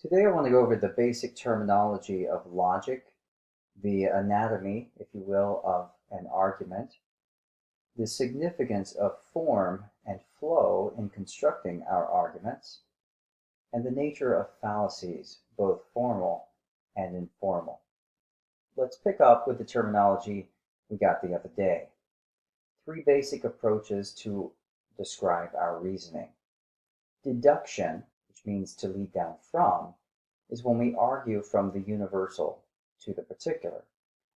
Today I want to go over the basic terminology of logic, the anatomy, if you will, of an argument, the significance of form and flow in constructing our arguments, and the nature of fallacies, both formal and informal. Let's pick up with the terminology we got the other day. Three basic approaches to describe our reasoning. Deduction, which means to lead down from, is when we argue from the universal to the particular,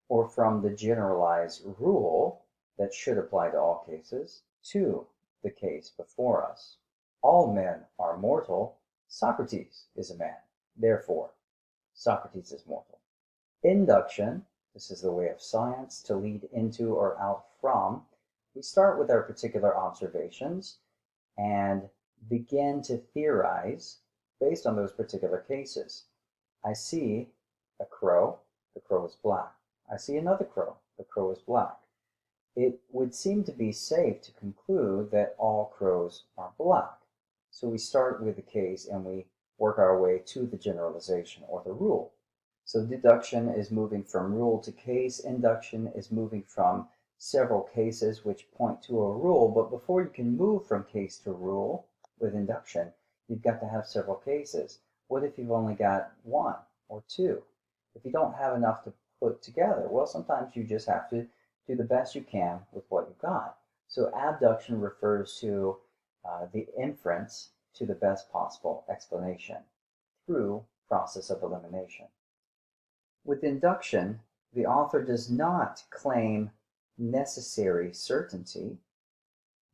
or from the generalized rule that should apply to all cases to the case before us. All men are mortal. Socrates is a man. Therefore, Socrates is mortal. Induction, this is the way of science, to lead into or out from. We start with our particular observations and begin to theorize based on those particular cases. I see a crow, the crow is black. I see another crow, the crow is black. It would seem to be safe to conclude that all crows are black. So we start with the case and we work our way to the generalization or the rule. So deduction is moving from rule to case. Induction is moving from several cases which point to a rule. But before you can move from case to rule with induction, you've got to have several cases. What if you've only got one or two? If you don't have enough to put together, well, sometimes you just have to do the best you can with what you've got. So abduction refers to the inference to the best possible explanation through process of elimination. With induction, the author does not claim necessary certainty,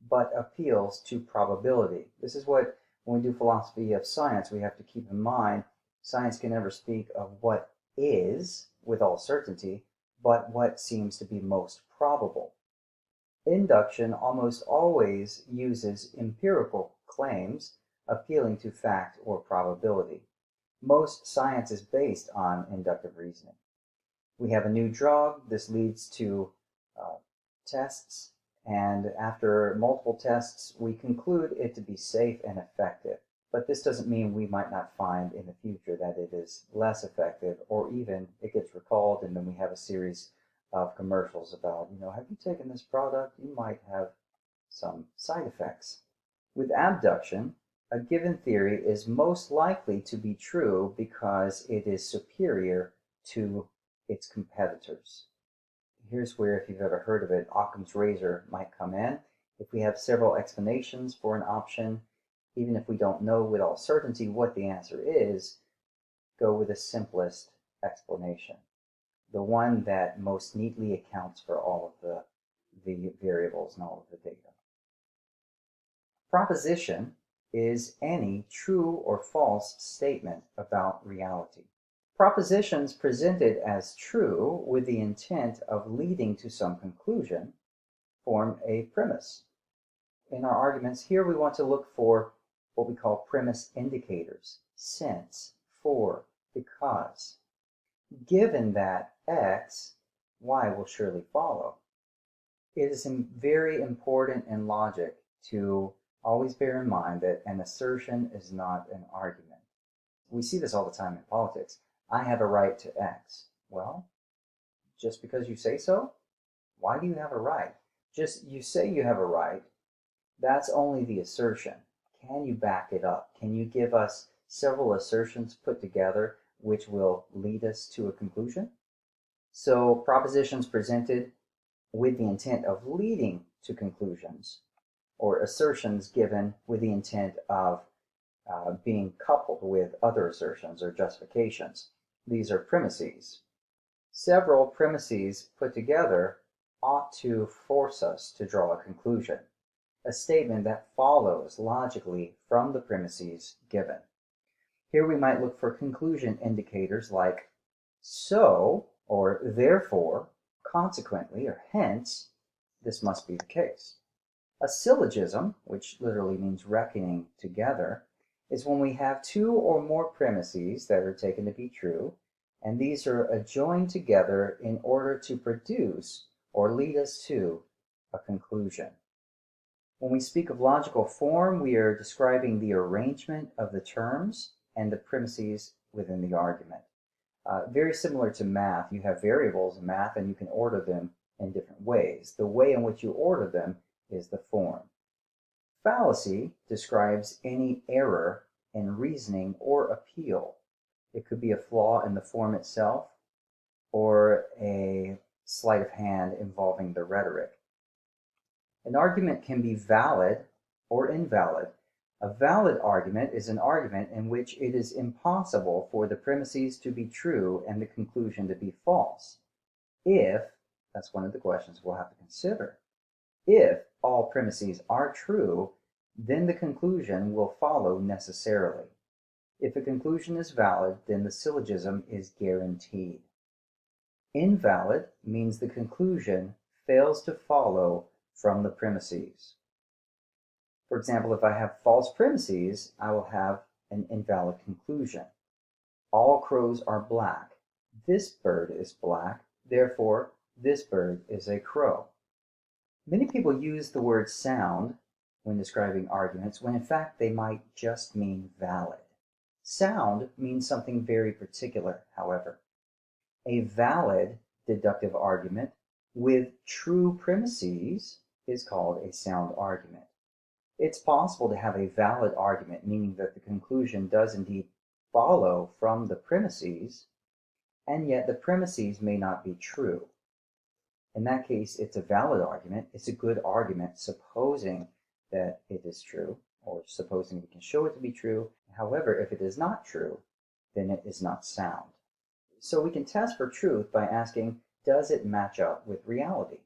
but appeals to probability. This is what, when we do philosophy of science, we have to keep in mind. Science can never speak of what is with all certainty, but what seems to be most probable. Induction almost always uses empirical claims appealing to fact or probability. Most science is based on inductive reasoning. We have a new drug. This leads to tests, and after multiple tests, we conclude it to be safe and effective. But this doesn't mean we might not find in the future that it is less effective, or even it gets recalled, and then we have a series of commercials about, have you taken this product? You might have some side effects. With abduction, a given theory is most likely to be true because it is superior to its competitors. Here's where, if you've ever heard of it, Occam's razor might come in. If we have several explanations for an option, even if we don't know with all certainty what the answer is, go with the simplest explanation, the one that most neatly accounts for all of the variables and all of the data. Proposition is any true or false statement about reality. Propositions presented as true with the intent of leading to some conclusion form a premise. In our arguments here, we want to look for what we call premise indicators: since, for, because. Given that X, Y will surely follow. It is very important in logic to always bear in mind that an assertion is not an argument. We see this all the time in politics. I have a right to X. Well, just because you say so? Why do you have a right? Just you say you have a right, that's only the assertion. Can you back it up? Can you give us several assertions put together which will lead us to a conclusion? So propositions presented with the intent of leading to conclusions, or assertions given with the intent of being coupled with other assertions or justifications. These are premises. Several premises put together ought to force us to draw a conclusion, a statement that follows logically from the premises given. Here we might look for conclusion indicators like so, or therefore, consequently, or hence, this must be the case. A syllogism, which literally means reckoning together, is when we have two or more premises that are taken to be true, and these are adjoined together in order to produce or lead us to a conclusion. When we speak of logical form, we are describing the arrangement of the terms and the premises within the argument. Very similar to math, you have variables in math and you can order them in different ways. The way in which you order them is the form. Fallacy describes any error in reasoning or appeal. It could be a flaw in the form itself or a sleight of hand involving the rhetoric. An argument can be valid or invalid. A valid argument is an argument in which it is impossible for the premises to be true and the conclusion to be false. If, that's one of the questions we'll have to consider, if all premises are true, then the conclusion will follow necessarily. If a conclusion is valid, then the syllogism is guaranteed. Invalid means the conclusion fails to follow from the premises. For example, if I have false premises, I will have an invalid conclusion. All crows are black. This bird is black, therefore this bird is a crow. Many people use the word sound when describing arguments, when in fact they might just mean valid. Sound means something very particular, however. A valid deductive argument with true premises is called a sound argument. It's possible to have a valid argument, meaning that the conclusion does indeed follow from the premises, and yet the premises may not be true. In that case, it's a valid argument. It's a good argument, supposing that it is true, or supposing we can show it to be true. However, if it is not true, then it is not sound. So we can test for truth by asking, does it match up with reality?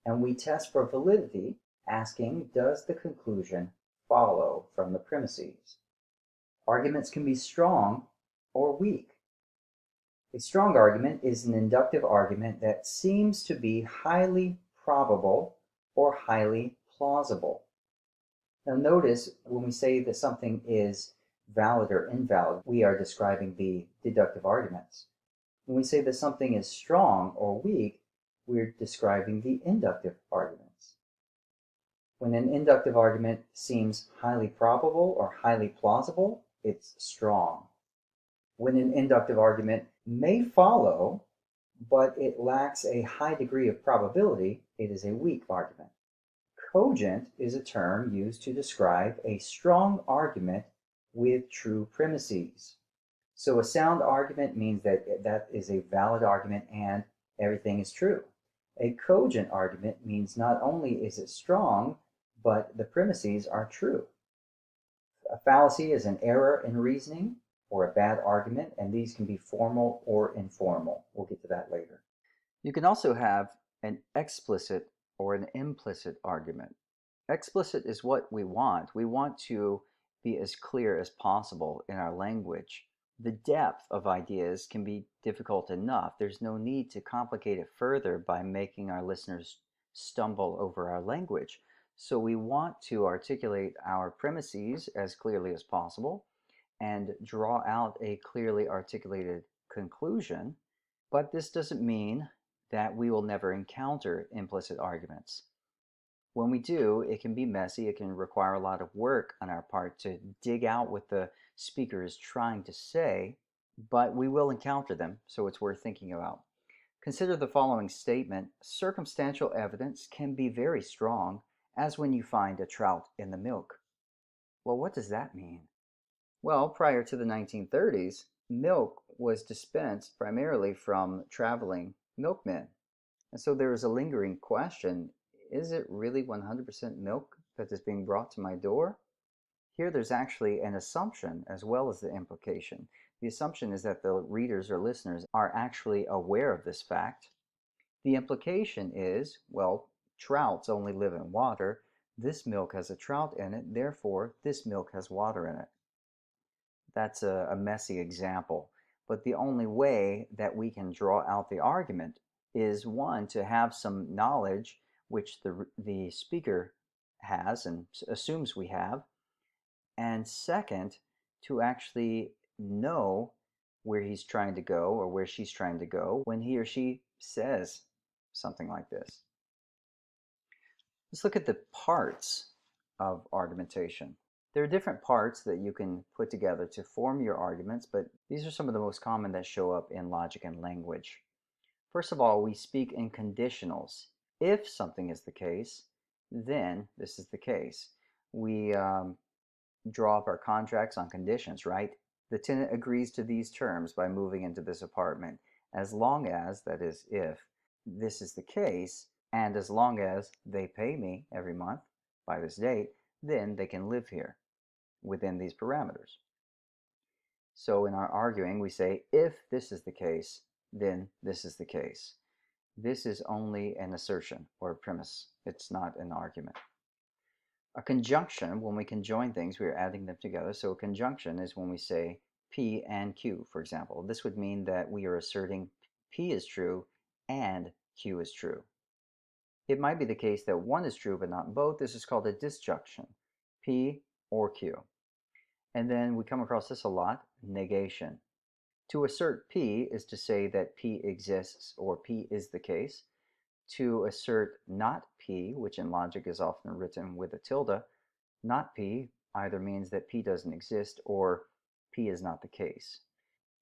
And we test for validity, asking, does the conclusion follow from the premises? Arguments can be strong or weak. A strong argument is an inductive argument that seems to be highly probable or highly plausible. Now notice when we say that something is valid or invalid, we are describing the deductive arguments. When we say that something is strong or weak, we're describing the inductive arguments. When an inductive argument seems highly probable or highly plausible, it's strong. When an inductive argument may follow, but it lacks a high degree of probability, it is a weak argument. Cogent is a term used to describe a strong argument with true premises. So a sound argument means that that is a valid argument and everything is true. A cogent argument means not only is it strong, but the premises are true. A fallacy is an error in reasoning or a bad argument, and these can be formal or informal. We'll get to that later. You can also have an explicit or an implicit argument. Explicit is what we want. We want to be as clear as possible in our language. The depth of ideas can be difficult enough. There's no need to complicate it further by making our listeners stumble over our language. So we want to articulate our premises as clearly as possible and draw out a clearly articulated conclusion, but this doesn't mean that we will never encounter implicit arguments. When we do, it can be messy. It can require a lot of work on our part to dig out what the speaker is trying to say, but we will encounter them, so it's worth thinking about. Consider the following statement. Circumstantial evidence can be very strong, as when you find a trout in the milk. Well, what does that mean? Well, prior to the 1930s, milk was dispensed primarily from traveling milkmen. And so there is a lingering question, is it really 100% milk that is being brought to my door? Here there's actually an assumption as well as the implication. The assumption is that the readers or listeners are actually aware of this fact. The implication is, well, trouts only live in water. This milk has a trout in it, therefore this milk has water in it. That's a messy example, but the only way that we can draw out the argument is, one, to have some knowledge which the speaker has and assumes we have, and second, to actually know where he's trying to go or where she's trying to go when he or she says something like this. Let's look at the parts of argumentation. There are different parts that you can put together to form your arguments, but these are some of the most common that show up in logic and language. First of all, we speak in conditionals. If something is the case, then this is the case. We draw up our contracts on conditions, right? The tenant agrees to these terms by moving into this apartment, as long as, that is, if this is the case, and as long as they pay me every month by this date, then they can live here within these parameters. So in our arguing, we say, if this is the case, then this is the case. This is only an assertion or a premise. It's not an argument. A conjunction, when we conjoin things, we are adding them together. So a conjunction is when we say P and Q, for example. This would mean that we are asserting P is true and Q is true. It might be the case that one is true but not both. This is called a disjunction, P or Q. And then we come across this a lot, negation. To assert P is to say that P exists or P is the case. To assert not P, which in logic is often written with a tilde, not P either means that P doesn't exist or P is not the case.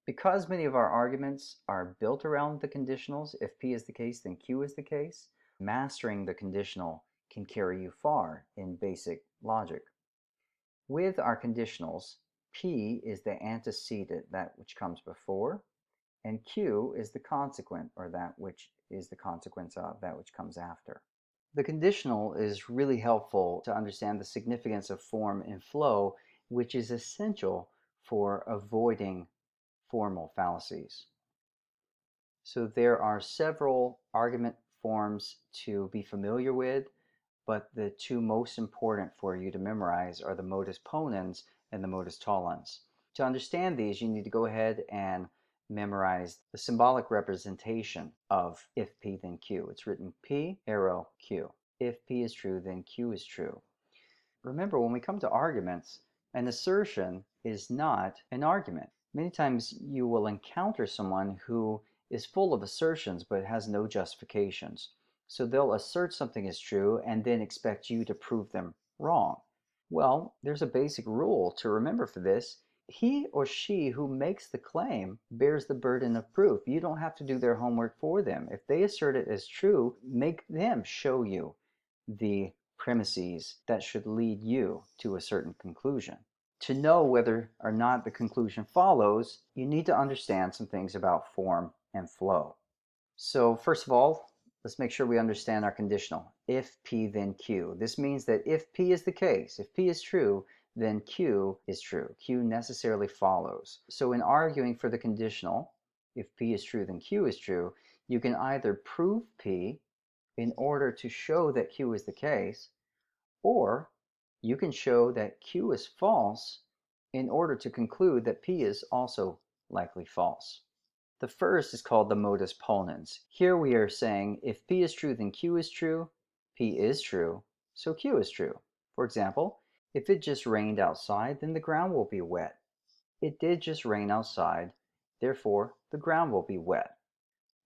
Because many of our arguments are built around the conditionals, if P is the case, then Q is the case, mastering the conditional can carry you far in basic logic. With our conditionals, P is the antecedent, that which comes before, and Q is the consequent, or that which is the consequence of that which comes after. The conditional is really helpful to understand the significance of form and flow, which is essential for avoiding formal fallacies. So there are several argument forms to be familiar with, but the two most important for you to memorize are the modus ponens and the modus tollens. To understand these, you need to go ahead and memorize the symbolic representation of if P then Q. It's written P arrow Q. If P is true, then Q is true. Remember, when we come to arguments, an assertion is not an argument. Many times you will encounter someone who is full of assertions but has no justifications. So they'll assert something is true and then expect you to prove them wrong. Well, there's a basic rule to remember for this. He or she who makes the claim bears the burden of proof. You don't have to do their homework for them. If they assert it as true, make them show you the premises that should lead you to a certain conclusion. To know whether or not the conclusion follows, you need to understand some things about form and flow. So first of all, let's make sure we understand our conditional. If P, then Q. This means that if P is the case, if P is true, then Q is true. Q necessarily follows. So in arguing for the conditional, if P is true, then Q is true, you can either prove P in order to show that Q is the case, or you can show that Q is false in order to conclude that P is also likely false. The first is called the modus ponens. Here we are saying if P is true, then Q is true. P is true, so Q is true. For example, if it just rained outside, then the ground will be wet. It did just rain outside, therefore the ground will be wet.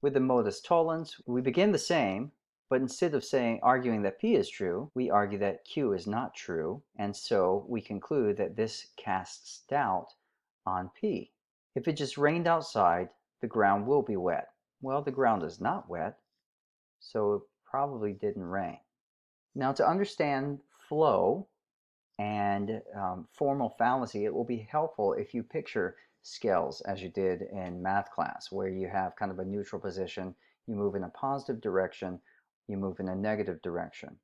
With the modus tollens, we begin the same, but instead of arguing that P is true, we argue that Q is not true, and so we conclude that this casts doubt on P. If it just rained outside, the ground will be wet. Well, the ground is not wet, so it probably didn't rain. Now, to understand flow and formal fallacy, it will be helpful if you picture scales as you did in math class, where you have kind of a neutral position, you move in a positive direction, you move in a negative direction.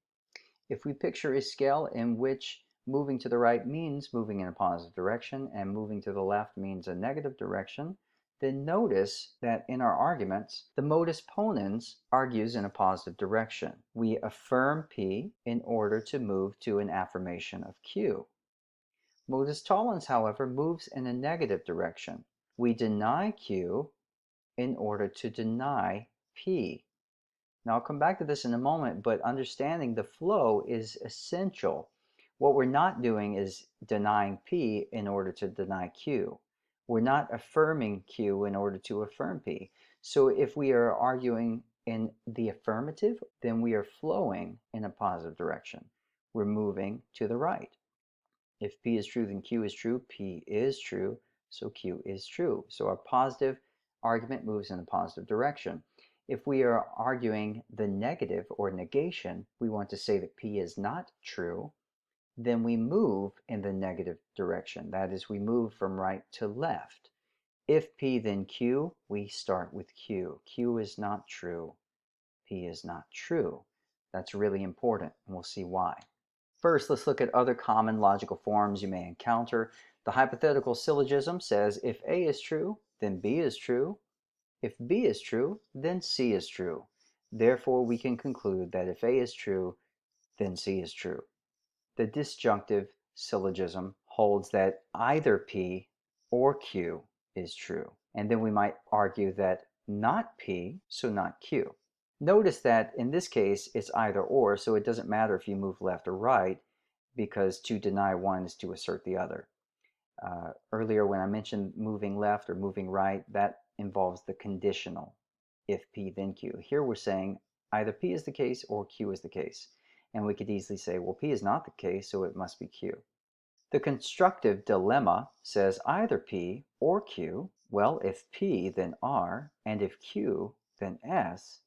If we picture a scale in which moving to the right means moving in a positive direction and moving to the left means a negative direction, then notice that in our arguments, the modus ponens argues in a positive direction. We affirm P in order to move to an affirmation of Q. Modus tollens, however, moves in a negative direction. We deny Q in order to deny P. Now, I'll come back to this in a moment, but understanding the flow is essential. What we're not doing is denying P in order to deny Q. We're not affirming Q in order to affirm P. So if we are arguing in the affirmative, then we are flowing in a positive direction. We're moving to the right. If P is true, then Q is true. P is true, so Q is true. So our positive argument moves in a positive direction. If we are arguing the negative or negation, we want to say that P is not true, then we move in the negative direction. That is, we move from right to left. If P, then Q, we start with Q. Q is not true. P is not true. That's really important, and we'll see why. First, let's look at other common logical forms you may encounter. The hypothetical syllogism says if A is true, then B is true. If B is true, then C is true. Therefore, we can conclude that if A is true, then C is true. The disjunctive syllogism holds that either P or Q is true. And then we might argue that not P, so not Q. Notice that in this case, it's either or, so it doesn't matter if you move left or right, because to deny one is to assert the other. Earlier when I mentioned moving left or moving right, that involves the conditional, if P then Q. Here we're saying either P is the case or Q is the case. And we could easily say, well, P is not the case, so it must be Q. The constructive dilemma says either P or Q. Well, if P, then R, and if Q, then S.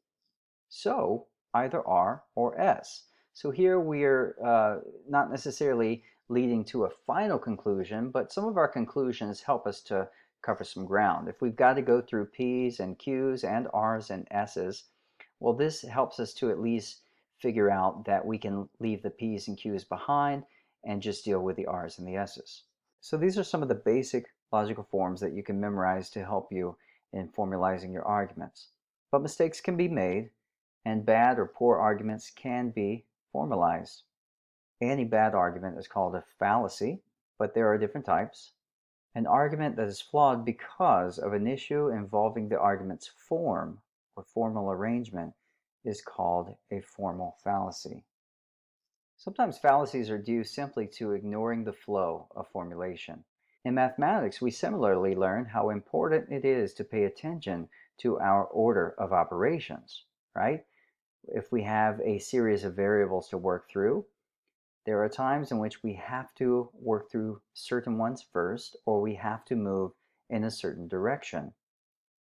So either R or S. So here we're not necessarily leading to a final conclusion, but some of our conclusions help us to cover some ground. If we've got to go through P's and Q's and R's and S's, well, this helps us to at least figure out that we can leave the P's and Q's behind and just deal with the R's and the S's. So these are some of the basic logical forms that you can memorize to help you in formalizing your arguments. But mistakes can be made, and bad or poor arguments can be formalized. Any bad argument is called a fallacy, but there are different types. An argument that is flawed because of an issue involving the argument's form or formal arrangement is called a formal fallacy. Sometimes fallacies are due simply to ignoring the flow of formulation. In mathematics, we similarly learn how important it is to pay attention to our order of operations, right? If we have a series of variables to work through, there are times in which we have to work through certain ones first, or we have to move in a certain direction.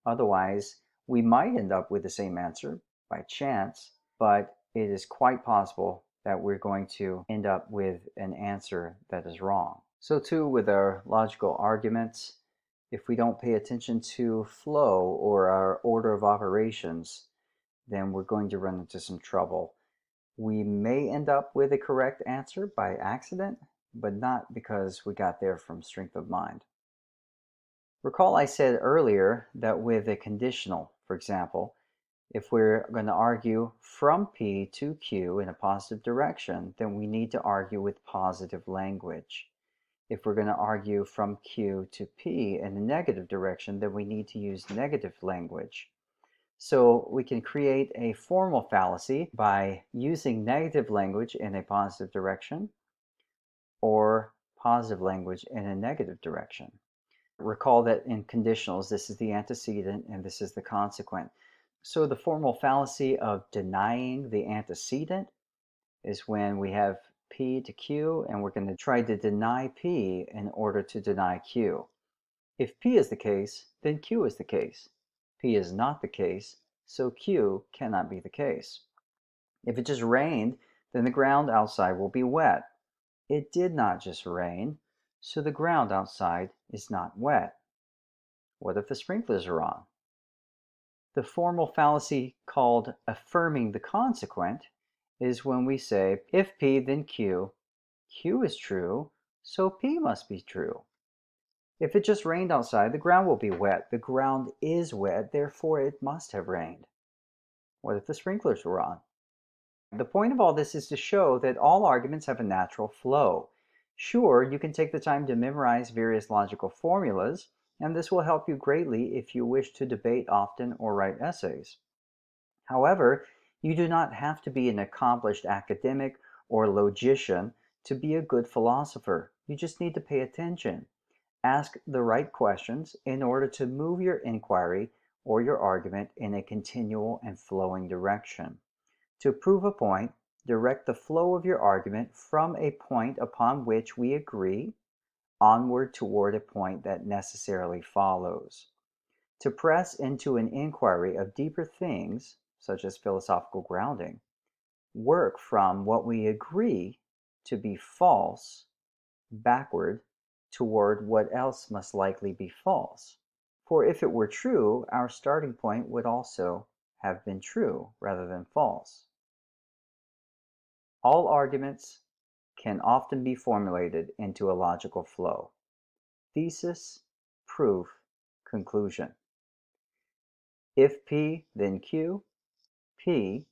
Otherwise, we might end up with the same answer by chance, but it is quite possible that we're going to end up with an answer that is wrong. So too with our logical arguments, if we don't pay attention to flow or our order of operations, then we're going to run into some trouble. We may end up with a correct answer by accident, but not because we got there from strength of mind. Recall I said earlier that with a conditional, for example, if we're going to argue from P to Q in a positive direction, then we need to argue with positive language. If we're going to argue from Q to P in a negative direction, then we need to use negative language. So we can create a formal fallacy by using negative language in a positive direction or positive language in a negative direction. Recall that in conditionals, this is the antecedent and this is the consequent. So the formal fallacy of denying the antecedent is when we have P to Q and we're going to try to deny P in order to deny Q. If P is the case, then Q is the case. P is not the case, so Q cannot be the case. If it just rained, then the ground outside will be wet. It did not just rain, so the ground outside is not wet. What if the sprinklers are on? The formal fallacy called affirming the consequent is when we say, if P, then Q. Q is true, so P must be true. If it just rained outside, the ground will be wet. The ground is wet, therefore it must have rained. What if the sprinklers were on? The point of all this is to show that all arguments have a natural flow. Sure, you can take the time to memorize various logical formulas, and this will help you greatly if you wish to debate often or write essays. However, you do not have to be an accomplished academic or logician to be a good philosopher. You just need to pay attention. Ask the right questions in order to move your inquiry or your argument in a continual and flowing direction. To prove a point, direct the flow of your argument from a point upon which we agree onward toward a point that necessarily follows. To press into an inquiry of deeper things, such as philosophical grounding, work from what we agree to be false backward toward what else must likely be false. For if it were true, our starting point would also have been true rather than false. All arguments can often be formulated into a logical flow. Thesis, proof, conclusion. If P, then Q, P,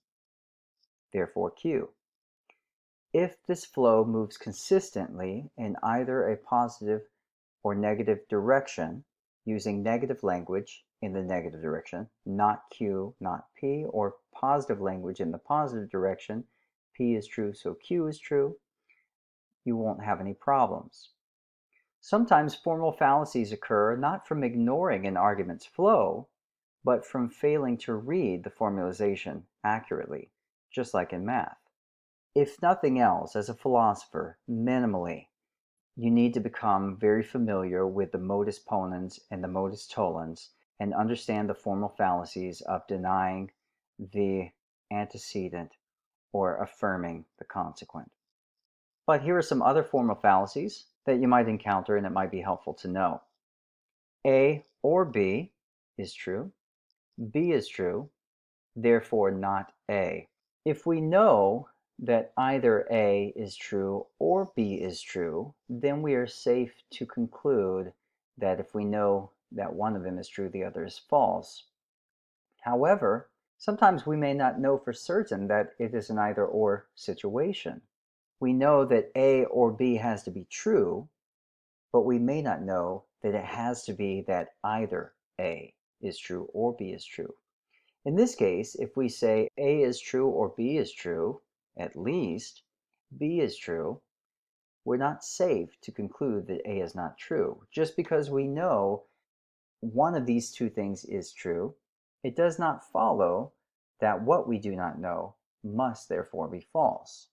therefore Q. If this flow moves consistently in either a positive or negative direction, using negative language in the negative direction, not Q, not P, or positive language in the positive direction, P is true, so Q is true, you won't have any problems. Sometimes formal fallacies occur not from ignoring an argument's flow, but from failing to read the formalization accurately, just like in math. If nothing else, as a philosopher, minimally, you need to become very familiar with the modus ponens and the modus tollens and understand the formal fallacies of denying the antecedent or affirming the consequent. But here are some other formal fallacies that you might encounter and it might be helpful to know. A or B is true. B is true, therefore not A. If we know that either A is true or B is true, then we are safe to conclude that if we know that one of them is true, the other is false. However, sometimes we may not know for certain that it is an either-or situation. We know that A or B has to be true, but we may not know that it has to be that either A is true or B is true. In this case, if we say A is true or B is true, at least B is true, we're not safe to conclude that A is not true. Just because we know one of these two things is true, it does not follow that what we do not know must therefore be false.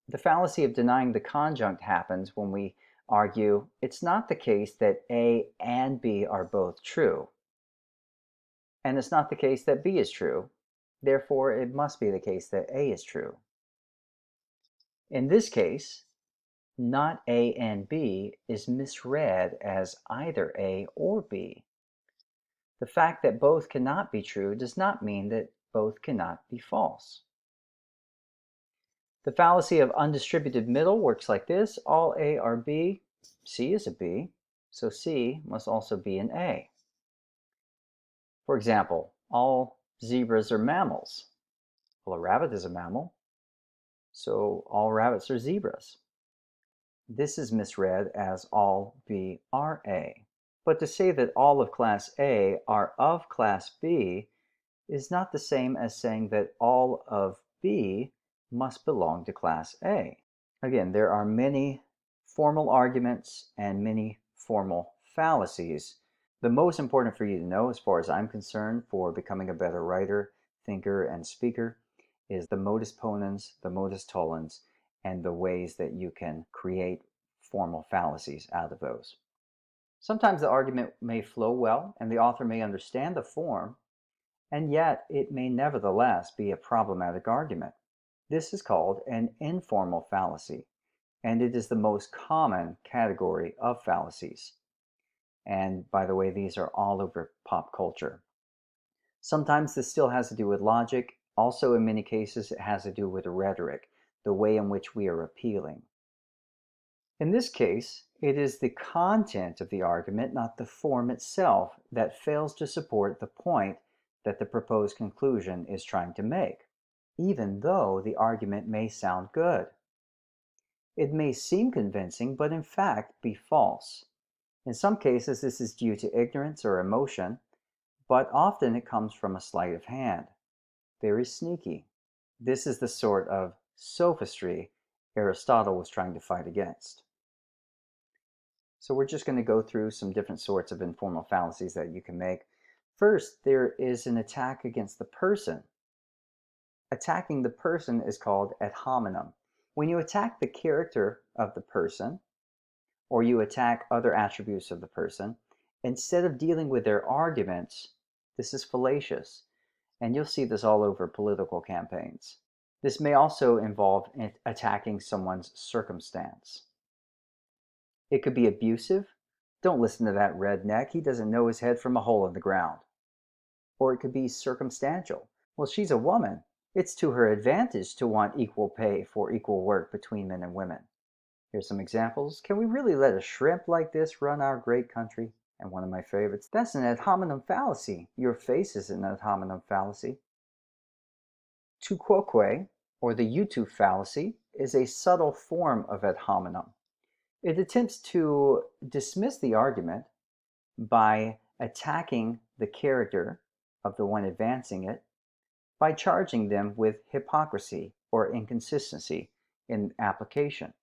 The fallacy of denying the conjunct happens when we argue it's not the case that A and B are both true. And it's not the case that B is true. Therefore, it must be the case that A is true. In this case, not A and B is misread as either A or B. The fact that both cannot be true does not mean that both cannot be false. The fallacy of undistributed middle works like this. All A are B, C is a B, so C must also be an A. For example, all zebras are mammals. Well, a rabbit is a mammal, so all rabbits are zebras. This is misread as all B are A. But to say that all of class A are of class B is not the same as saying that all of B must belong to class A. Again, there are many formal arguments and many formal fallacies. The most important for you to know, as far as I'm concerned, for becoming a better writer, thinker, and speaker, is the modus ponens, the modus tollens, and the ways that you can create formal fallacies out of those. Sometimes the argument may flow well, and the author may understand the form, and yet it may nevertheless be a problematic argument. This is called an informal fallacy, and it is the most common category of fallacies. And by the way, these are all over pop culture. Sometimes this still has to do with logic. Also, in many cases, it has to do with rhetoric, the way in which we are appealing. In this case, it is the content of the argument, not the form itself, that fails to support the point that the proposed conclusion is trying to make, even though the argument may sound good. It may seem convincing, but in fact be false. In some cases, this is due to ignorance or emotion, but often it comes from a sleight of hand. Very sneaky. This is the sort of sophistry Aristotle was trying to fight against. So we're just going to go through some different sorts of informal fallacies that you can make. First, there is an attack against the person. Attacking the person is called ad hominem. When you attack the character of the person, or you attack other attributes of the person, instead of dealing with their arguments, this is fallacious. And you'll see this all over political campaigns. This may also involve attacking someone's circumstance. It could be abusive. Don't listen to that redneck. He doesn't know his head from a hole in the ground. Or it could be circumstantial. Well, she's a woman. It's to her advantage to want equal pay for equal work between men and women. Here's some examples. Can we really let a shrimp like this run our great country? And one of my favorites, that's an ad hominem fallacy. Your face is an ad hominem fallacy. Tukwukwe, or the YouTube fallacy, is a subtle form of ad hominem. It attempts to dismiss the argument by attacking the character of the one advancing it, by charging them with hypocrisy or inconsistency in application.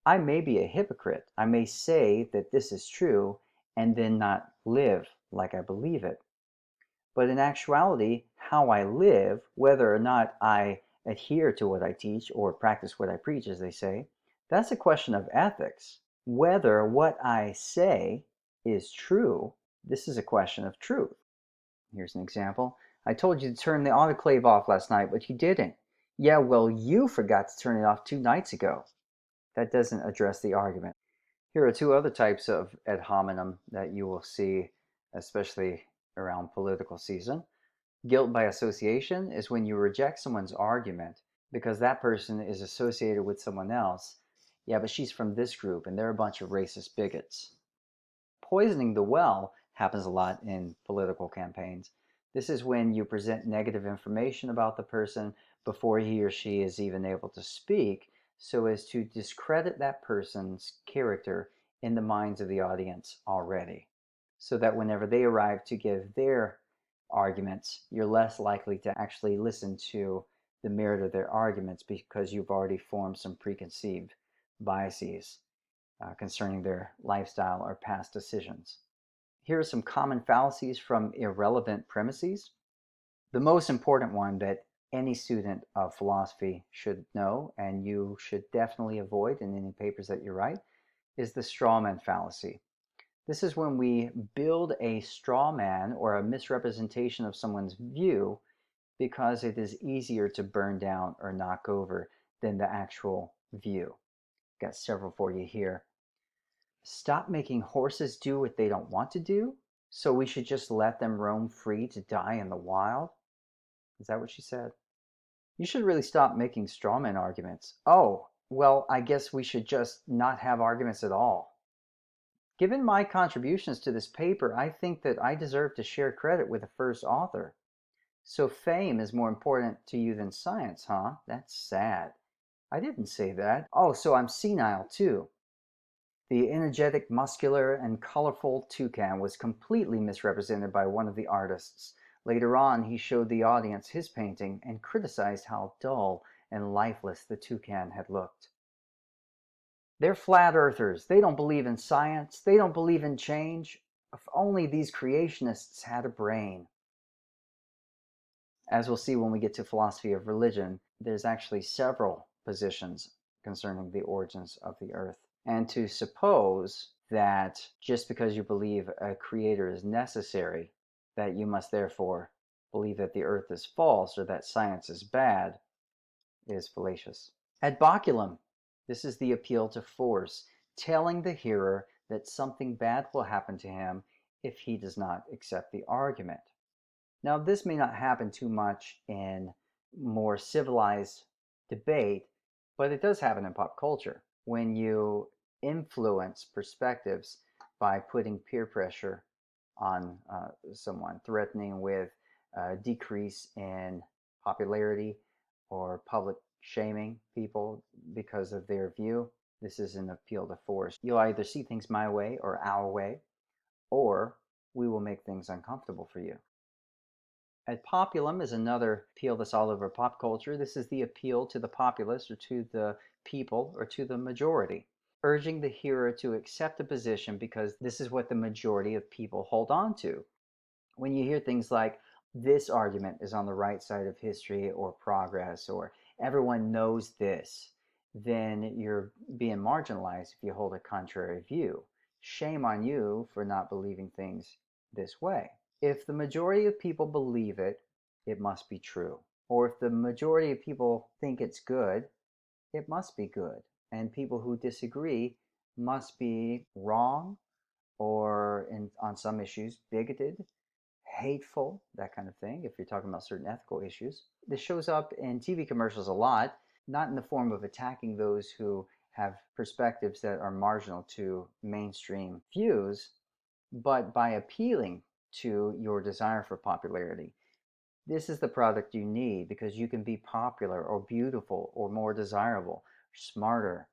I may be a hypocrite. I may say that this is true and then not live like I believe it. But in actuality, how I live, whether or not I adhere to what I teach or practice what I preach, as they say, that's a question of ethics. Whether what I say is true, this is a question of truth. Here's an example. I told you to turn the autoclave off last night, but you didn't. Yeah, well, you forgot to turn it off 2 nights ago. That doesn't address the argument. Here are 2 other types of ad hominem that you will see, especially around political season. Guilt by association is when you reject someone's argument because that person is associated with someone else. Yeah, but she's from this group and they're a bunch of racist bigots. Poisoning the well happens a lot in political campaigns. This is when you present negative information about the person before he or she is even able to speak, so as to discredit that person's character in the minds of the audience already, so that whenever they arrive to give their arguments, you're less likely to actually listen to the merit of their arguments because you've already formed some preconceived biases concerning their lifestyle or past decisions. Here are some common fallacies from irrelevant premises. The most important one that any student of philosophy should know, and you should definitely avoid in any papers that you write, is the straw man fallacy. This is when we build a straw man or a misrepresentation of someone's view because it is easier to burn down or knock over than the actual view. Got several for you here. Stop making horses do what they don't want to do, so we should just let them roam free to die in the wild? Is that what she said? You should really stop making strawman arguments. Oh, well, I guess we should just not have arguments at all. Given my contributions to this paper, I think that I deserve to share credit with the first author. So fame is more important to you than science, huh? That's sad. I didn't say that. Oh, so I'm senile too. The energetic, muscular, and colorful toucan was completely misrepresented by one of the artists. Later on, he showed the audience his painting and criticized how dull and lifeless the toucan had looked. They're flat earthers. They don't believe in science. They don't believe in change. If only these creationists had a brain. As we'll see when we get to philosophy of religion, there's actually several positions concerning the origins of the earth. And to suppose that just because you believe a creator is necessary, that you must therefore believe that the earth is false or that science is bad, is fallacious. Ad Populum. This is the appeal to force, telling the hearer that something bad will happen to him if he does not accept the argument. Now, this may not happen too much in more civilized debate, but it does happen in pop culture when you influence perspectives by putting peer pressure on someone, threatening with decrease in popularity or public shaming people because of their view. This is an appeal to force. You'll either see things my way or our way, or we will make things uncomfortable for you. Ad populum is another appeal that's all over pop culture. This is the appeal to the populace or to the people or to the majority, urging the hearer to accept a position because this is what the majority of people hold on to. When you hear things like, this argument is on the right side of history or progress, or everyone knows this, then you're being marginalized if you hold a contrary view. Shame on you for not believing things this way. If the majority of people believe it, it must be true. Or if the majority of people think it's good, it must be good. And people who disagree must be wrong or, on some issues, bigoted, hateful, that kind of thing, if you're talking about certain ethical issues. This shows up in TV commercials a lot, not in the form of attacking those who have perspectives that are marginal to mainstream views, but by appealing to your desire for popularity. This is the product you need because you can be popular or beautiful or more desirable, smarter,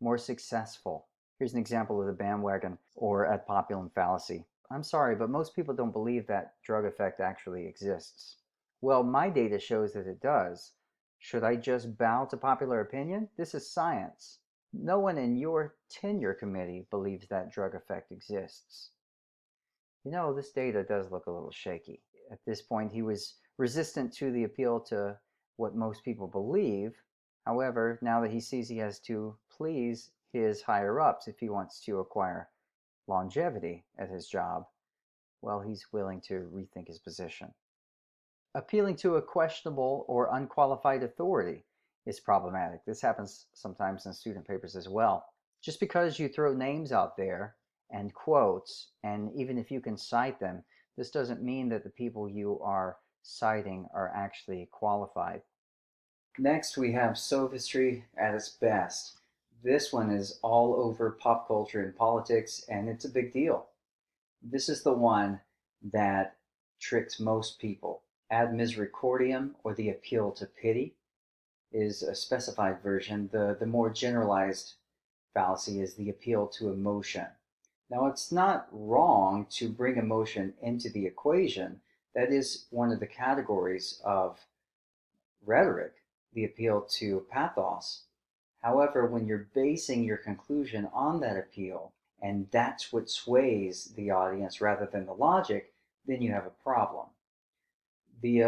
more successful. Here's an example of the bandwagon or ad populum fallacy. I'm sorry, but most people don't believe that drug effect actually exists. Well, my data shows that it does. Should I just bow to popular opinion? This is science. No one in your tenure committee believes that drug effect exists. You know, this data does look a little shaky. At this point, he was resistant to the appeal to what most people believe. However, now that he sees he has to please his higher-ups if he wants to acquire longevity at his job, well, he's willing to rethink his position. Appealing to a questionable or unqualified authority is problematic. This happens sometimes in student papers as well. Just because you throw names out there and quotes, and even if you can cite them, this doesn't mean that the people you are citing are actually qualified. Next, we have sophistry at its best. This one is all over pop culture and politics, and it's a big deal. This is the one that tricks most people. Ad misericordiam, or the appeal to pity, is a specified version. The more generalized fallacy is the appeal to emotion. Now, it's not wrong to bring emotion into the equation. That is one of the categories of rhetoric, the appeal to pathos. However, when you're basing your conclusion on that appeal, and that's what sways the audience rather than the logic, then you have a problem. The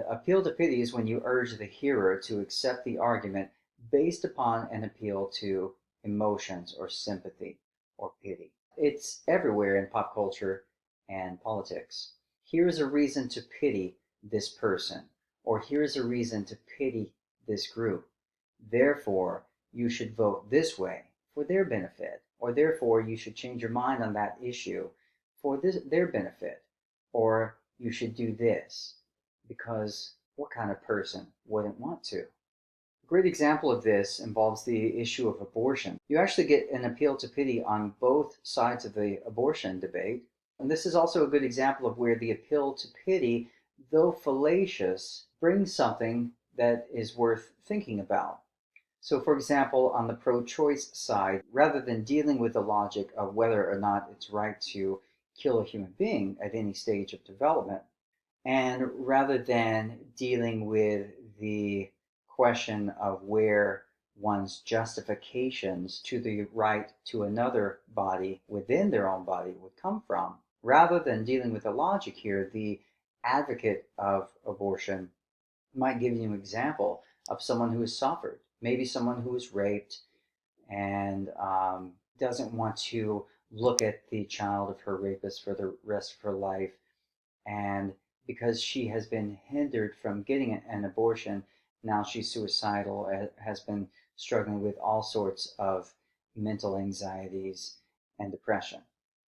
appeal to pity is when you urge the hearer to accept the argument based upon an appeal to emotions or sympathy or pity. It's everywhere in pop culture and politics. Here's a reason to pity this person, or here's a reason to pity this group. Therefore, you should vote this way for their benefit, or therefore you should change your mind on that issue for their benefit, or you should do this, because what kind of person wouldn't want to? A great example of this involves the issue of abortion. You actually get an appeal to pity on both sides of the abortion debate, and this is also a good example of where the appeal to pity, though fallacious, brings something that is worth thinking about. So, for example, on the pro-choice side, rather than dealing with the logic of whether or not it's right to kill a human being at any stage of development, and rather than dealing with the question of where one's justifications to the right to another body within their own body would come from, rather than dealing with the logic here, the advocate of abortion might give you an example of someone who has suffered, maybe someone who was raped and doesn't want to look at the child of her rapist for the rest of her life, and because she has been hindered from getting an abortion, now she's suicidal, has been struggling with all sorts of mental anxieties and depression.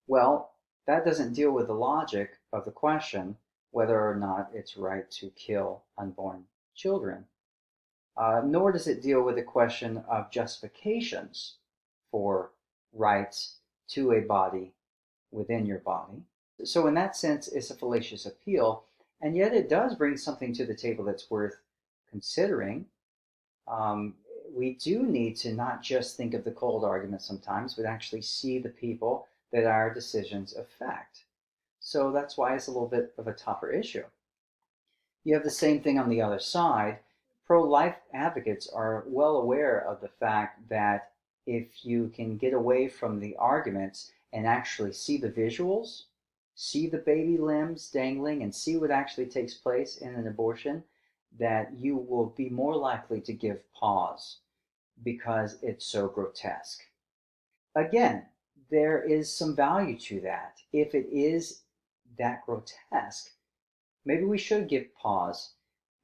Well, that doesn't deal with the logic of the question whether or not it's right to kill unborn children. Nor does it deal with the question of justifications for rights to a body within your body. So in that sense, it's a fallacious appeal, and yet it does bring something to the table that's worth considering. We do need to not just think of the cold argument sometimes, but actually see the people that our decisions affect. So that's why it's a little bit of a tougher issue. You have the same thing on the other side. Pro-life advocates are well aware of the fact that if you can get away from the arguments and actually see the visuals, see the baby limbs dangling and see what actually takes place in an abortion, that you will be more likely to give pause because it's so grotesque. Again, there is some value to that. If it is that grotesque, maybe we should give pause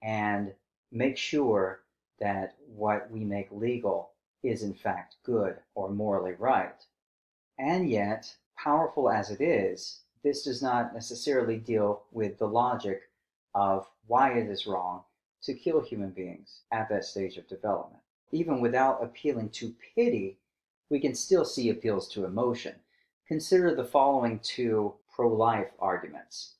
and make sure that what we make legal is in fact good or morally right. And yet, powerful as it is, this does not necessarily deal with the logic of why it is wrong to kill human beings at that stage of development. Even without appealing to pity, we can still see appeals to emotion. Consider the following two pro-life arguments.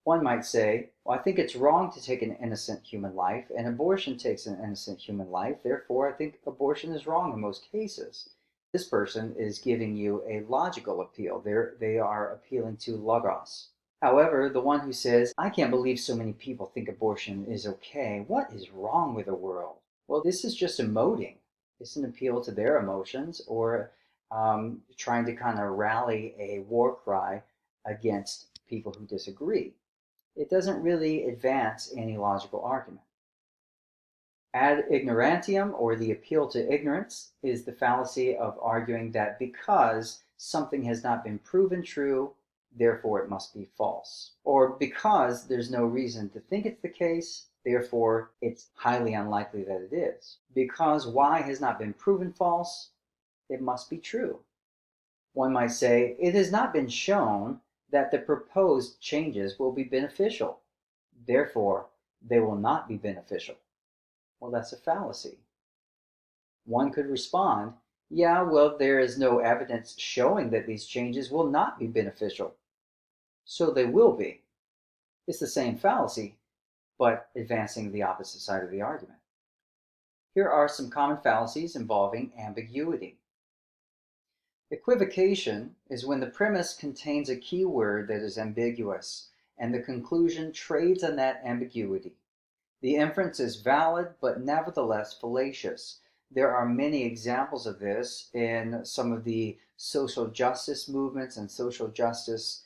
One might say, well, I think it's wrong to take an innocent human life, and abortion takes an innocent human life, therefore I think abortion is wrong in most cases. This person is giving you a logical appeal. They are appealing to logos. However, the one who says, I can't believe so many people think abortion is okay. What is wrong with the world? Well, this is just emoting. It's an appeal to their emotions, or trying to kind of rally a war cry against people who disagree. It doesn't really advance any logical argument. Ad ignorantium, or the appeal to ignorance, is the fallacy of arguing that because something has not been proven true, therefore it must be false. Or because there's no reason to think it's the case, therefore it's highly unlikely that it is. Because Y has not been proven false, it must be true. One might say, it has not been shown that the proposed changes will be beneficial. Therefore, they will not be beneficial. Well, that's a fallacy. One could respond, yeah, well, there is no evidence showing that these changes will not be beneficial. So they will be. It's the same fallacy, but advancing the opposite side of the argument. Here are some common fallacies involving ambiguity. Equivocation is when the premise contains a key word that is ambiguous, and the conclusion trades on that ambiguity. The inference is valid, but nevertheless fallacious. There are many examples of this in some of the social justice movements and social justice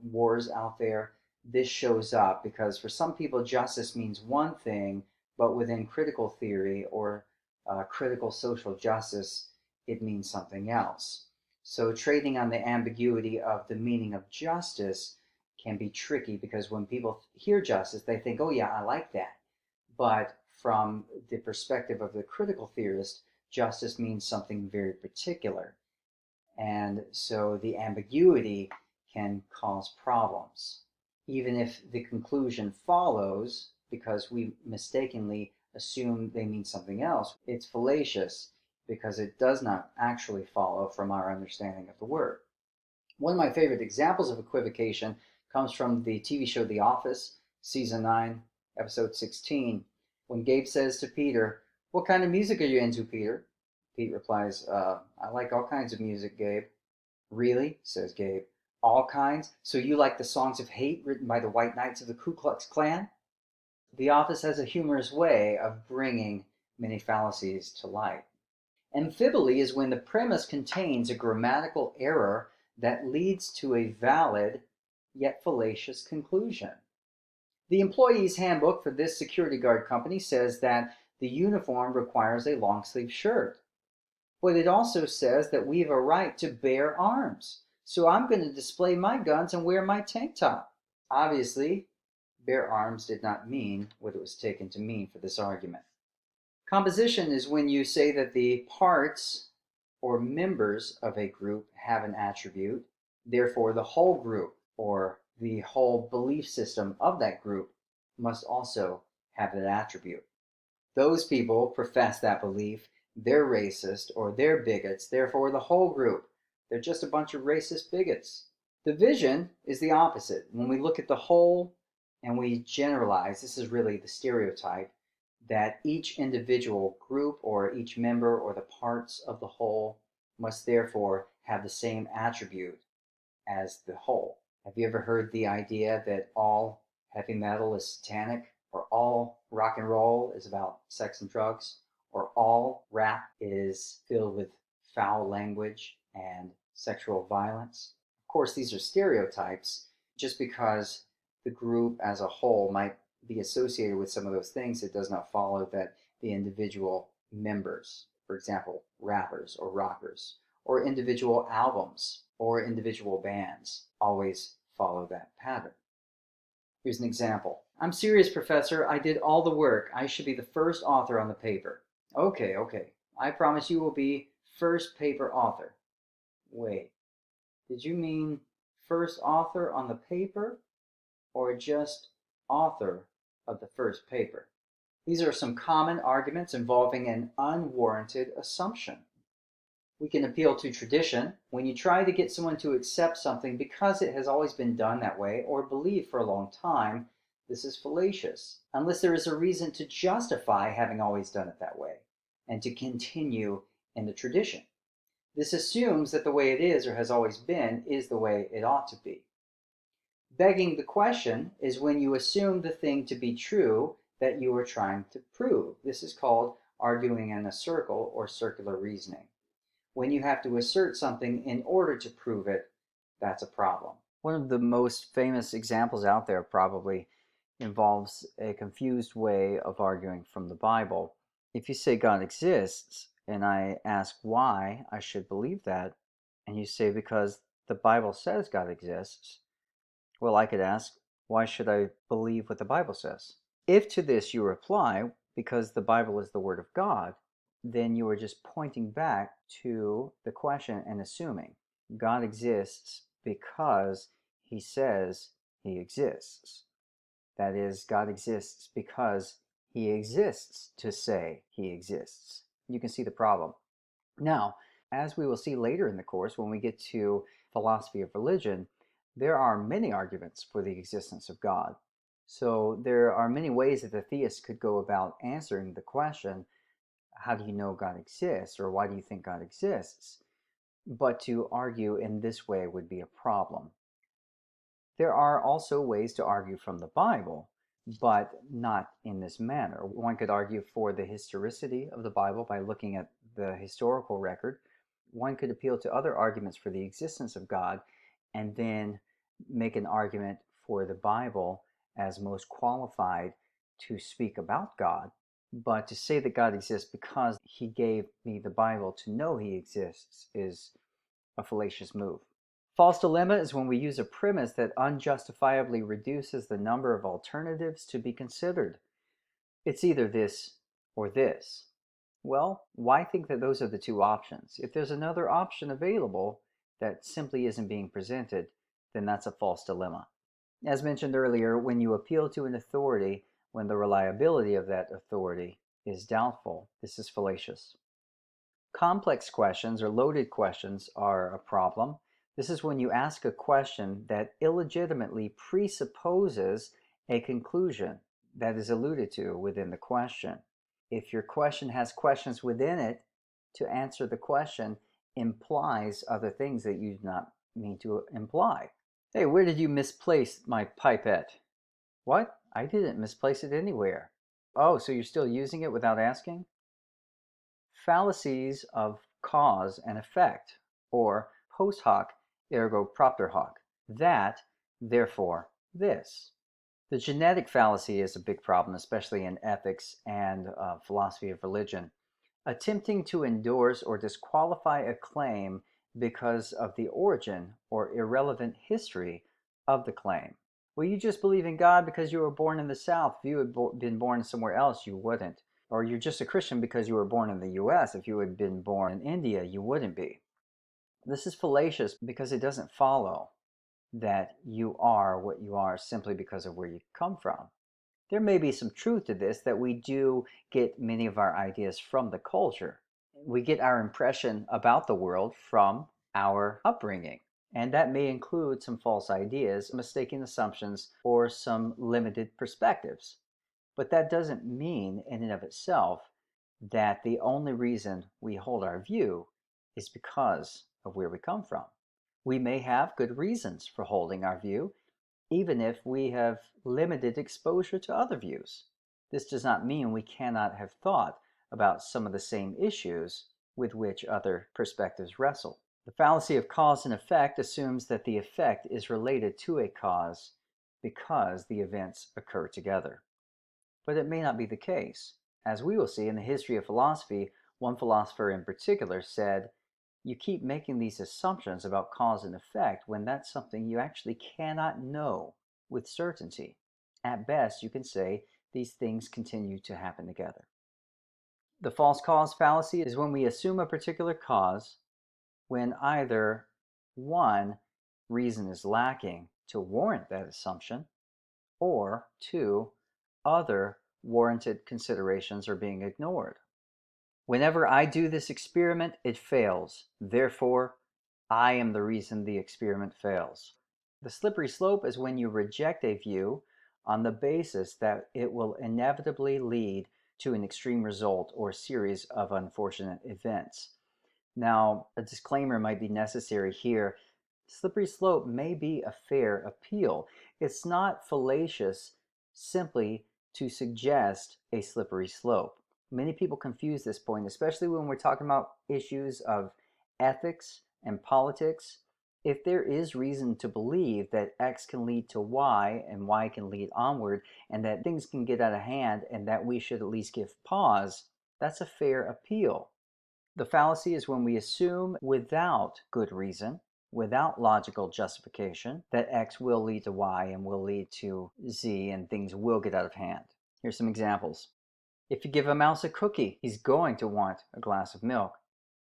wars out there. This shows up because for some people justice means one thing, but within critical theory or critical social justice, it means something else. So trading on the ambiguity of the meaning of justice can be tricky, because when people hear justice, they think, oh yeah, I like that. But from the perspective of the critical theorist, justice means something very particular. And so the ambiguity can cause problems. Even if the conclusion follows, because we mistakenly assume they mean something else, it's fallacious because it does not actually follow from our understanding of the word. One of my favorite examples of equivocation comes from the TV show The Office, Season 9, Episode 16, when Gabe says to Peter, what kind of music are you into, Peter? Pete replies, I like all kinds of music, Gabe. Really? Says Gabe. All kinds? So you like the songs of hate written by the White Knights of the Ku Klux Klan? The Office has a humorous way of bringing many fallacies to light. Amphibole is when the premise contains a grammatical error that leads to a valid yet fallacious conclusion. The employee's handbook for this security guard company says that the uniform requires a long-sleeve shirt. But it also says that we have a right to bear arms. So I'm going to display my guns and wear my tank top. Obviously, bear arms did not mean what it was taken to mean for this argument. Composition is when you say that the parts or members of a group have an attribute, therefore the whole group or the whole belief system of that group must also have that attribute. Those people profess that belief, they're racist or they're bigots, therefore the whole group, they're just a bunch of racist bigots. Division is the opposite. When we look at the whole and we generalize, this is really the stereotype, that each individual group or each member or the parts of the whole must therefore have the same attribute as the whole. Have you ever heard the idea that all heavy metal is satanic, or all rock and roll is about sex and drugs, or all rap is filled with foul language and sexual violence? Of course, these are stereotypes. Just because the group as a whole might be associated with some of those things, it does not follow that the individual members, for example, rappers or rockers, or individual albums or individual bands, always follow that pattern. Here's an example. I'm serious, professor. I did all the work. I should be the first author on the paper. Okay. I promise you will be first paper author. Wait, did you mean first author on the paper or just author of the first paper? These are some common arguments involving an unwarranted assumption. We can appeal to tradition. When you try to get someone to accept something because it has always been done that way or believed for a long time, this is fallacious, unless there is a reason to justify having always done it that way and to continue in the tradition. This assumes that the way it is or has always been is the way it ought to be. Begging the question is when you assume the thing to be true that you are trying to prove. This is called arguing in a circle or circular reasoning. When you have to assert something in order to prove it, that's a problem. One of the most famous examples out there probably involves a confused way of arguing from the Bible. If you say God exists, and I ask why I should believe that, and you say because the Bible says God exists, well, I could ask, why should I believe what the Bible says? If to this you reply, because the Bible is the Word of God, then you are just pointing back to the question and assuming God exists because he says he exists. That is, God exists because he exists to say he exists. You can see the problem. Now, as we will see later in the course, when we get to philosophy of religion, there are many arguments for the existence of God. So there are many ways that the theist could go about answering the question, how do you know God exists, or why do you think God exists? But to argue in this way would be a problem. There are also ways to argue from the Bible, but not in this manner. One could argue for the historicity of the Bible by looking at the historical record. One could appeal to other arguments for the existence of God and then make an argument for the Bible as most qualified to speak about God. But to say that God exists because he gave me the Bible to know he exists is a fallacious move. False dilemma is when we use a premise that unjustifiably reduces the number of alternatives to be considered. It's either this or this. Well, why think that those are the two options? If there's another option available that simply isn't being presented, then that's a false dilemma. As mentioned earlier, when you appeal to an authority, when the reliability of that authority is doubtful, this is fallacious. Complex questions or loaded questions are a problem. This is when you ask a question that illegitimately presupposes a conclusion that is alluded to within the question. If your question has questions within it, to answer the question implies other things that you do not mean to imply. Hey, where did you misplace my pipette? What? I didn't misplace it anywhere. Oh, so you're still using it without asking? Fallacies of cause and effect, or post hoc ergo propter hoc. That, therefore, this. The genetic fallacy is a big problem, especially in ethics and philosophy of religion. Attempting to endorse or disqualify a claim because of the origin or irrelevant history of the claim. Well, you just believe in God because you were born in the South. If you had been born somewhere else, you wouldn't. Or you're just a Christian because you were born in the US. If you had been born in India, you wouldn't be. This is fallacious because it doesn't follow that you are what you are simply because of where you come from. There may be some truth to this, that we do get many of our ideas from the culture. We get our impression about the world from our upbringing. And that may include some false ideas, mistaken assumptions, or some limited perspectives. But that doesn't mean in and of itself that the only reason we hold our view is because of where we come from. We may have good reasons for holding our view, even if we have limited exposure to other views. This does not mean we cannot have thought about some of the same issues with which other perspectives wrestle. The fallacy of cause and effect assumes that the effect is related to a cause because the events occur together. But it may not be the case. As we will see in the history of philosophy, one philosopher in particular said, "You keep making these assumptions about cause and effect when that's something you actually cannot know with certainty. At best, you can say these things continue to happen together." The false cause fallacy is when we assume a particular cause when either one, reason is lacking to warrant that assumption, or two, other warranted considerations are being ignored. Whenever I do this experiment, it fails. Therefore, I am the reason the experiment fails. The slippery slope is when you reject a view on the basis that it will inevitably lead to an extreme result or series of unfortunate events. Now, a disclaimer might be necessary here. Slippery slope may be a fair appeal. It's not fallacious simply to suggest a slippery slope. Many people confuse this point, especially when we're talking about issues of ethics and politics. If there is reason to believe that X can lead to Y and Y can lead onward, and that things can get out of hand and that we should at least give pause, that's a fair appeal. The fallacy is when we assume without good reason, without logical justification, that X will lead to Y and will lead to Z and things will get out of hand. Here's some examples. If you give a mouse a cookie, he's going to want a glass of milk.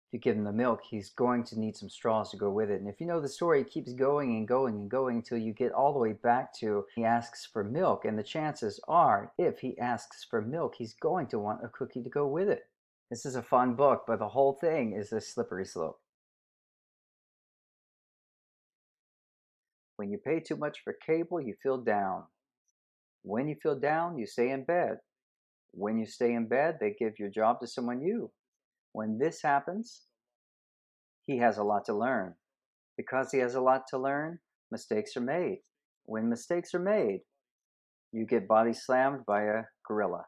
If you give him the milk, he's going to need some straws to go with it. And if you know the story, it keeps going and going and going until you get all the way back to he asks for milk. And the chances are, if he asks for milk, he's going to want a cookie to go with it. This is a fun book, but the whole thing is this slippery slope. When you pay too much for cable, you feel down. When you feel down, you stay in bed. When you stay in bed, they give your job to someone new. When this happens, he has a lot to learn. Because he has a lot to learn, mistakes are made. When mistakes are made, you get body slammed by a gorilla.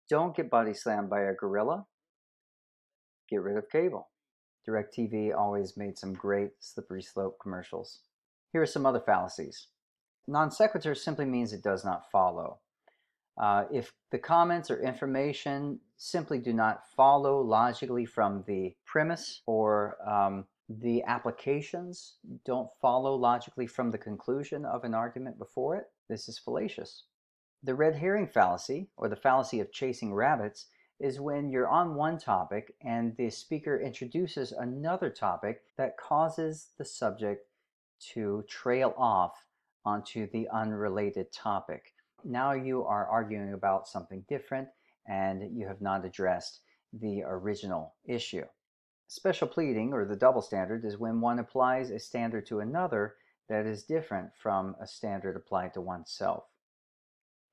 Don't get body slammed by a gorilla. Get rid of cable. DirecTV always made some great slippery slope commercials. Here are some other fallacies. Non sequitur simply means it does not follow. If the comments or information simply do not follow logically from the premise, or the applications don't follow logically from the conclusion of an argument before it, this is fallacious. The red herring fallacy, or the fallacy of chasing rabbits, is when you're on one topic and the speaker introduces another topic that causes the subject to trail off onto the unrelated topic. Now you are arguing about something different and you have not addressed the original issue. Special pleading, or the double standard, is when one applies a standard to another that is different from a standard applied to oneself.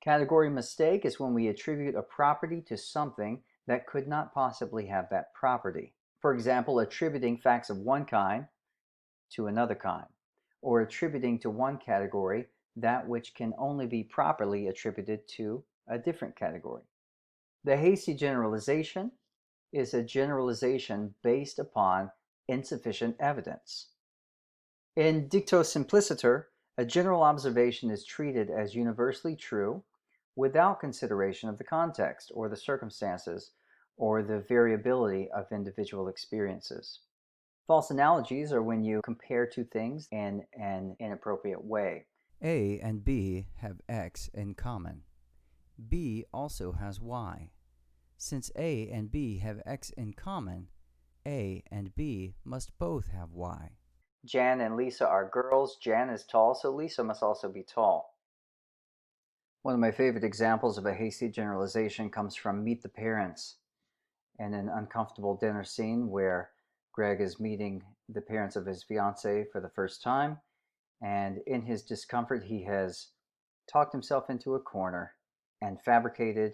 Category mistake is when we attribute a property to something that could not possibly have that property. For example, attributing facts of one kind to another kind, or attributing to one category that which can only be properly attributed to a different category. The hasty generalization is a generalization based upon insufficient evidence. In dicto simpliciter, a general observation is treated as universally true without consideration of the context or the circumstances or the variability of individual experiences. False analogies are when you compare two things in an inappropriate way. A and B have X in common. B also has Y. Since A and B have X in common, A and B must both have Y. Jan and Lisa are girls. Jan is tall, so Lisa must also be tall. One of my favorite examples of a hasty generalization comes from Meet the Parents, in an uncomfortable dinner scene where Greg is meeting the parents of his fiancée for the first time, and in his discomfort he has talked himself into a corner and fabricated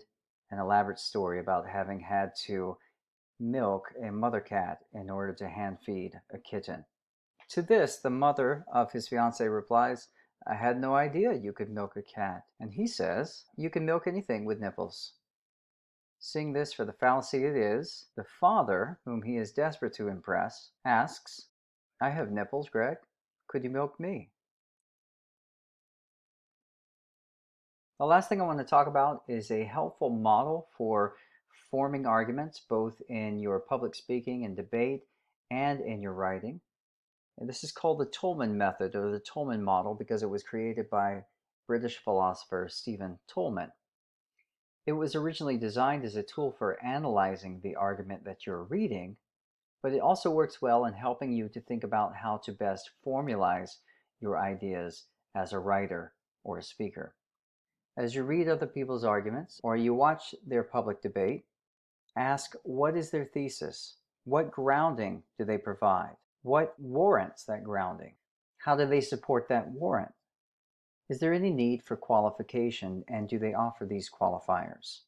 an elaborate story about having had to milk a mother cat in order to hand feed a kitten. To this, the mother of his fiancée replies, "I had no idea you could milk a cat." And he says, "You can milk anything with nipples." Seeing this for the fallacy it is, the father, whom he is desperate to impress, asks, "I have nipples, Greg. Could you milk me?" The last thing I want to talk about is a helpful model for forming arguments both in your public speaking and debate and in your writing. And this is called the Tolman Method or the Tolman model because it was created by British philosopher Stephen Tolman. It was originally designed as a tool for analyzing the argument that you're reading, but it also works well in helping you to think about how to best formalize your ideas as a writer or a speaker. As you read other people's arguments or you watch their public debate, ask what is their thesis? What grounding do they provide? What warrants that grounding? How do they support that warrant? Is there any need for qualification, and do they offer these qualifiers?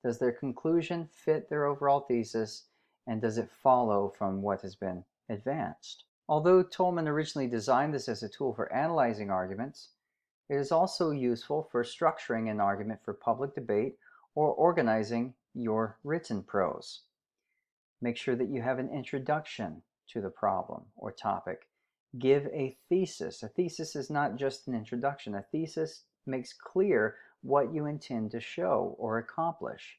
Does their conclusion fit their overall thesis, and does it follow from what has been advanced? Although Tolman originally designed this as a tool for analyzing arguments, it is also useful for structuring an argument for public debate or organizing your written prose. Make sure that you have an introduction to the problem or topic. Give a thesis. A thesis is not just an introduction. A thesis makes clear what you intend to show or accomplish.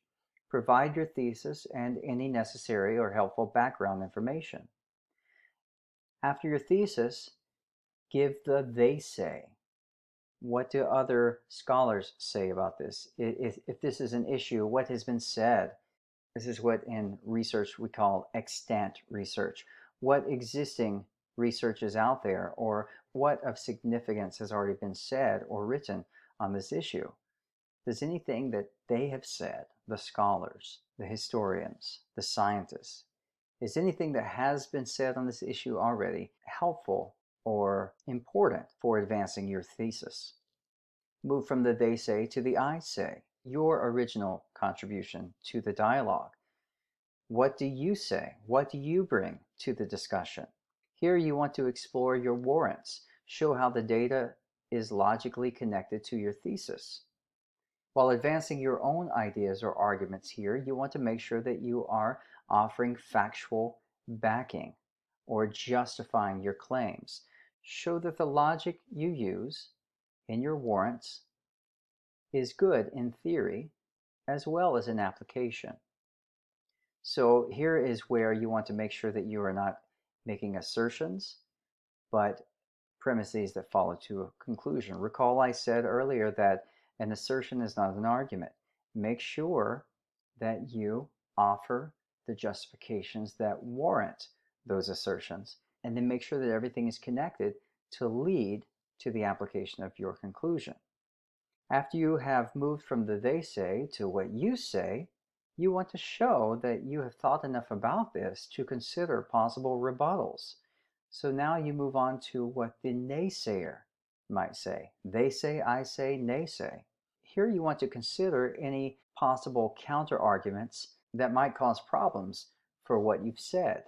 Provide your thesis and any necessary or helpful background information. After your thesis, give the they say. What do other scholars say about this? If this is an issue, what has been said? This is what in research we call extant research. What existing research is out there, or what of significance has already been said or written on this issue? Does anything that they have said, the scholars, the historians, the scientists, is anything that has been said on this issue already helpful or important for advancing your thesis? Move from the they say to the I say, your original contribution to the dialogue. What do you say? What do you bring to the discussion? Here you want to explore your warrants, show how the data is logically connected to your thesis. While advancing your own ideas or arguments here, you want to make sure that you are offering factual backing or justifying your claims. Show that the logic you use in your warrants is good in theory as well as in application. So here is where you want to make sure that you are not making assertions, but premises that follow to a conclusion. Recall I said earlier that an assertion is not an argument. Make sure that you offer the justifications that warrant those assertions, and then make sure that everything is connected to lead to the application of your conclusion. After you have moved from the they say to what you say, you want to show that you have thought enough about this to consider possible rebuttals. So now you move on to what the naysayer might say. They say, I say, nay say. Here you want to consider any possible counter-arguments that might cause problems for what you've said.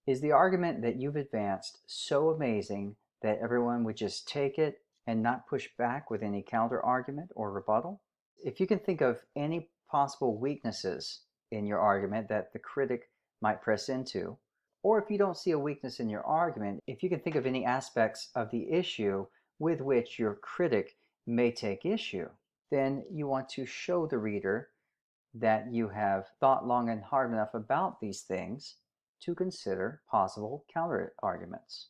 Is the argument that you've advanced so amazing that everyone would just take it and not push back with any counter-argument or rebuttal? If you can think of any possible weaknesses in your argument that the critic might press into, or if you don't see a weakness in your argument, if you can think of any aspects of the issue with which your critic may take issue, then you want to show the reader that you have thought long and hard enough about these things to consider possible counter-arguments.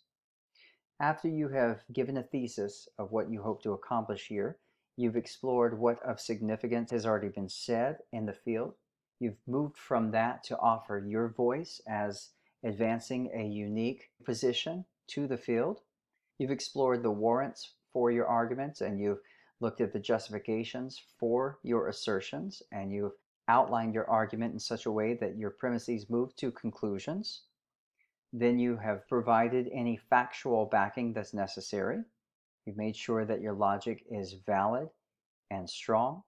After you have given a thesis of what you hope to accomplish here, you've explored what of significance has already been said in the field. You've moved from that to offer your voice as advancing a unique position to the field. You've explored the warrants for your arguments, and you've looked at the justifications for your assertions, and you've outlined your argument in such a way that your premises move to conclusions. Then you have provided any factual backing that's necessary. You've made sure that your logic is valid and strong.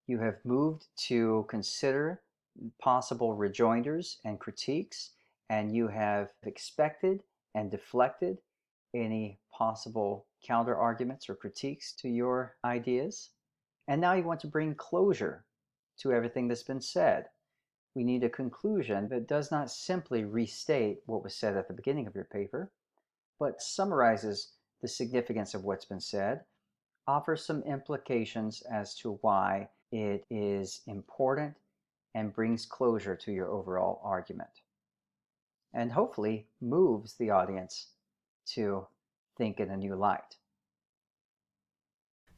You have moved to consider possible rejoinders and critiques, and you have expected and deflected any possible counter-arguments or critiques to your ideas. And now you want to bring closure to everything that's been said. We need a conclusion that does not simply restate what was said at the beginning of your paper, but summarizes the significance of what's been said, offers some implications as to why it is important, and brings closure to your overall argument. And hopefully moves the audience to think in a new light.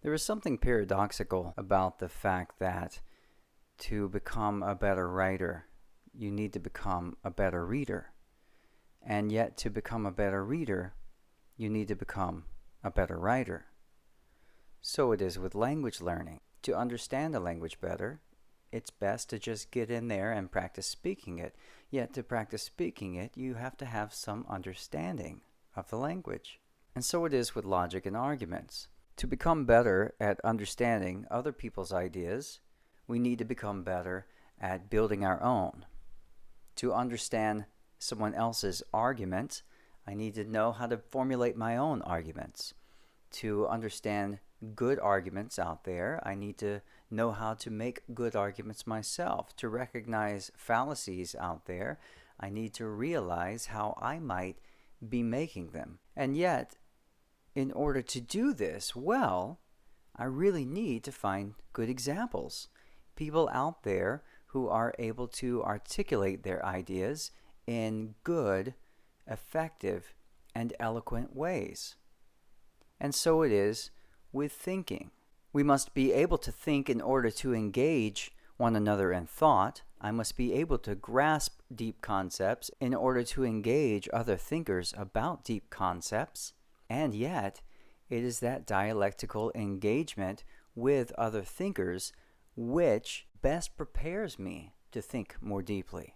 There is something paradoxical about the fact that to become a better writer, you need to become a better reader. And yet, to become a better reader, you need to become a better writer. So it is with language learning. To understand a language better, it's best to just get in there and practice speaking it. Yet, to practice speaking it, you have to have some understanding of the language. And so it is with logic and arguments. To become better at understanding other people's ideas, we need to become better at building our own. To understand someone else's arguments, I need to know how to formulate my own arguments. To understand good arguments out there, I need to know how to make good arguments myself. To recognize fallacies out there, I need to realize how I might be making them. And yet, in order to do this well, I really need to find good examples. People out there who are able to articulate their ideas in good, effective, and eloquent ways. And so it is with thinking. We must be able to think in order to engage one another in thought. I must be able to grasp deep concepts in order to engage other thinkers about deep concepts. And yet, it is that dialectical engagement with other thinkers which best prepares me to think more deeply.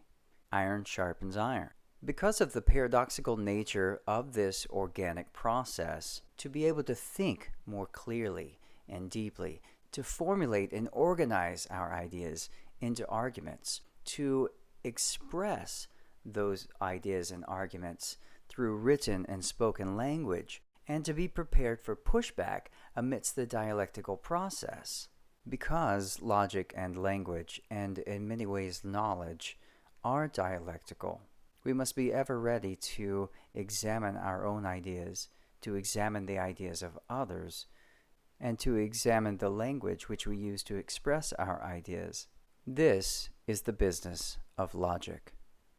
Iron sharpens iron. Because of the paradoxical nature of this organic process, to be able to think more clearly and deeply, to formulate and organize our ideas into arguments, to express those ideas and arguments through written and spoken language, and to be prepared for pushback amidst the dialectical process. Because logic and language, and in many ways knowledge, are dialectical, we must be ever ready to examine our own ideas, to examine the ideas of others, and to examine the language which we use to express our ideas. This is the business of logic.